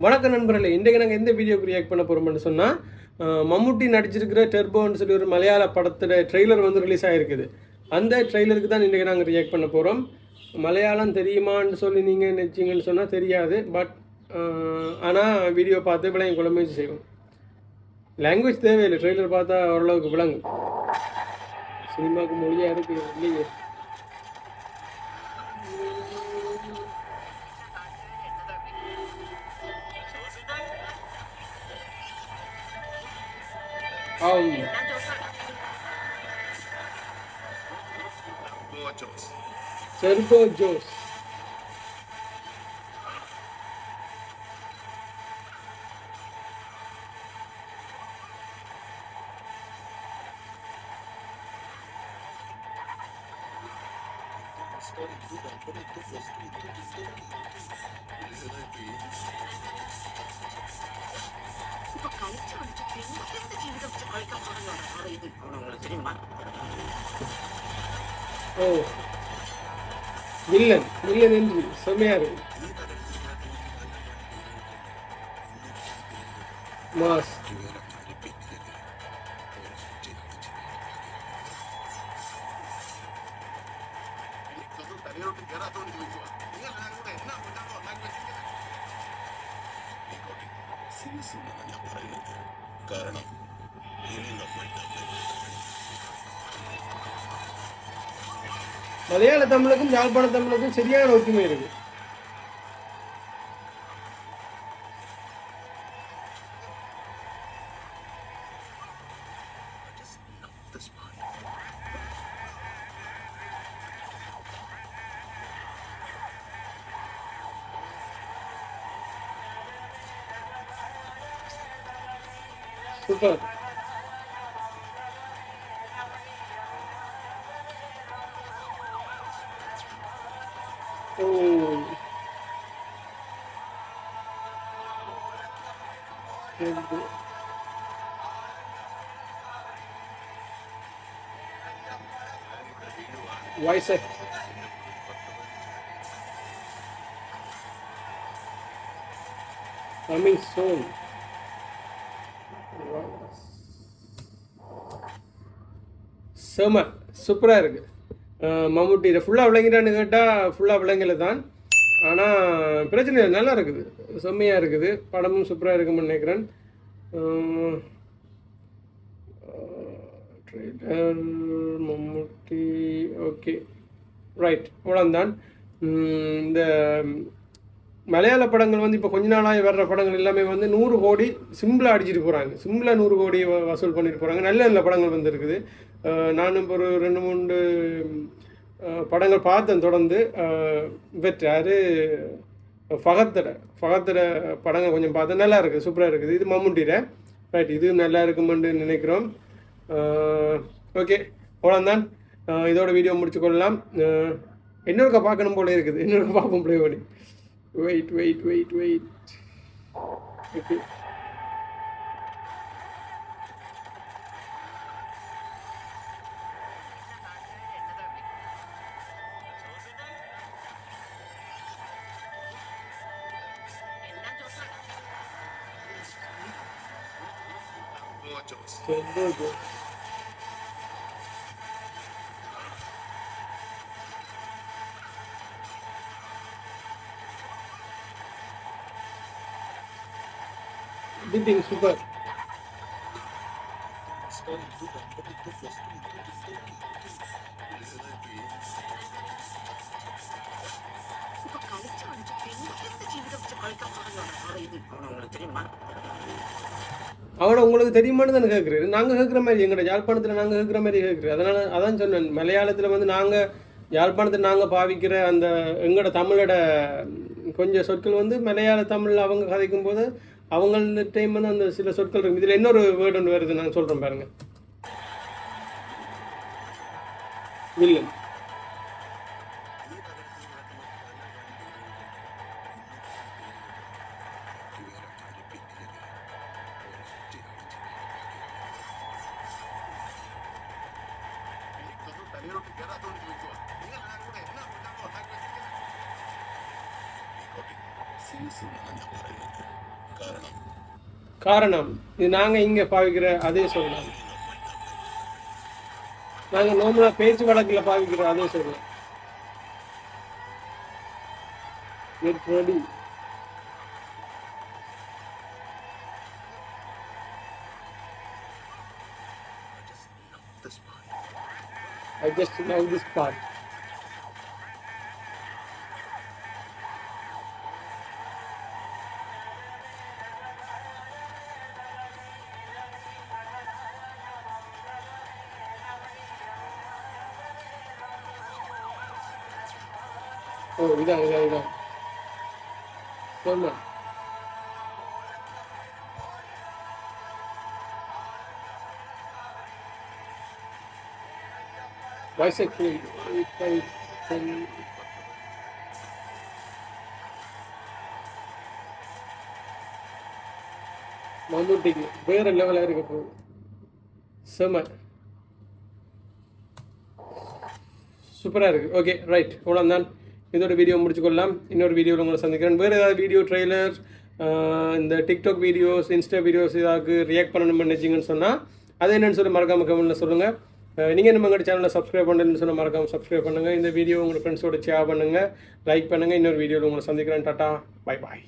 வணக்கம் நண்பர்களே, இன்றைக்கு நாங்கள் எந்த வீடியோக்கு ரியாக்ட் பண்ண போகிறோம்னு சொன்னால், மம்முட்டி நடிச்சிருக்கிற டர்போன்னு சொல்லி ஒரு மலையாள படத்தோட ட்ரெய்லர் வந்து ரிலீஸ் ஆகிருக்குது. அந்த ட்ரெய்லருக்கு தான் இன்றைக்கி நாங்கள் ரியாக்ட் பண்ண போகிறோம். மலையாளம் தெரியுமான்னு சொல்லி நீங்கள் நினச்சிங்கன்னு சொன்னால் தெரியாது, பட் ஆனால் வீடியோ பார்த்து விளங்கி கொள்ள முயற்சி செய்வோம். லாங்குவேஜ் தேவையில்லை, ட்ரெய்லர் பார்த்தா ஓரளவுக்கு விளங்கும். சினிமாவுக்கு மொழியாக இருக்குது இல்லையே. Turbo Joss. Oh, villain என்று செம்மையா இருக்கு. மாஸ் மலையாள தமிழுக்கும் யாழ்ப்பாண தமிழுக்கும் சரியான ஒற்றுமை இருக்கு. சூப்பர். Wise coming soon. செம சூப்பராக இருக்குது. மம்முட்டி இதை ஃபுல்லாக விளங்கிட்டான்னு கேட்டால் ஃபுல்லாக விளங்கலை தான், ஆனால் பிரச்சனை நல்லா இருக்குது, செம்மையாக இருக்குது. படமும் சூப்பராக இருக்குன்னு நினைக்கிறேன். ட்ரெய்லர் மம்முட்டி ஓகே ரைட் அவ்வளோந்தான். இந்த மலையாள படங்கள் வந்து இப்போ கொஞ்ச நாளாக வர்ற படங்கள் எல்லாமே வந்து 100 கோடி சிம்பிளாக அடிச்சிட்டு போகிறாங்க. சிம்பிளாக 100 கோடி வசூல் பண்ணிட்டு போகிறாங்க. நல்ல நல்ல படங்கள் வந்துருக்குது. நானும் இப்போ ஒரு 2-3 படங்கள் பார்த்தேன் தொடர்ந்து. வெற்றாரு ஃபகத்தோட படங்கள் கொஞ்சம் பார்த்தேன், நல்லா இருக்குது, சூப்பராக இருக்குது. இது மம்முட்டியில் ரைட், இது நல்லா இருக்குமென்று நினைக்கிறோம். ஓகே அவ்வளோந்தான், இதோட வீடியோ முடிச்சு கொள்ளலாம். இன்னொருக்கா பார்க்கணும் போல இருக்குது, இன்னொருக்கா பார்ப்போம் ப்ளே பண்ணி. Wait. Okay. Bidding super. அவனை உங்களுக்கு தெரியுமான்னு தானே கேட்குறாரு. நாங்கள் கேட்குற மாதிரி, எங்களோட யாழ்ப்பாணத்தில் நாங்கள் கேட்குற மாதிரி கேட்குறேன். அதனால் அதான் சொன்னேன், மலையாளத்தில் வந்து நாங்கள் யாழ்ப்பாணத்தில் நாங்கள் பாவிக்கிற அந்த எங்களோட தமிழோட கொஞ்சம் சொற்கள் வந்து மலையாள தமிழ் அவங்க கதைக்கும் போது அவங்கள டைம் வந்து அந்த சில சொற்கள் இருக்கும். இதில் இன்னொரு வேர்டு ஒன்று வருது, நாங்கள் சொல்கிறோம் பாருங்க. வில்லன் സീസൺ ആണ് ഞാൻ പറയുന്നത്. காரணம் இது நாங்கள் இங்கே பாவிக்கிற அதே சொல்லலாம், நாங்கள் நார்மலாக பேச்சு வழக்கில் பாவிக்கிற அதே சொல்லலாம். Get ready. I just love this part. Oh, இதான் சொன்னா bisexual. மம்முட்டிக்கு வேற லெவலாக இருக்க போகுது. செம சூப்பராக இருக்குது. ஓகே ரைட், அவ்வளோதான். இதோட வீடியோ முடிச்சுக்கொள்ளலாம். இன்னொரு வீடியோவில் உங்களை சந்திக்கிறேன். வேறு ஏதாவது வீடியோ ட்ரெய்லர், இந்த டிக்டாக் வீடியோஸ், இன்ஸ்டா வீடியோஸ் ஏதாவது ரியாக்ட் பண்ணணும்னு நினைச்சிங்கன்னு சொன்னால் அதை என்னென்னு சொல்லி மறக்காமல் கமெண்ட்டில் சொல்லுங்கள். நீங்கள் நம்ம எங்கள் சேனலில் சப்ஸ்கிரைப் பண்ணுன்னு சொன்னால் மறக்காமல் சப்ஸ்கிரைப் பண்ணுங்கள். இந்த வீடியோ உங்கள் ஃப்ரெண்ட்ஸோட ஷேர் பண்ணுங்கள், லைக் பண்ணுங்கள். இன்னொரு வீடியோவில் உங்களை சந்திக்கிறேன். Tata, bye bye.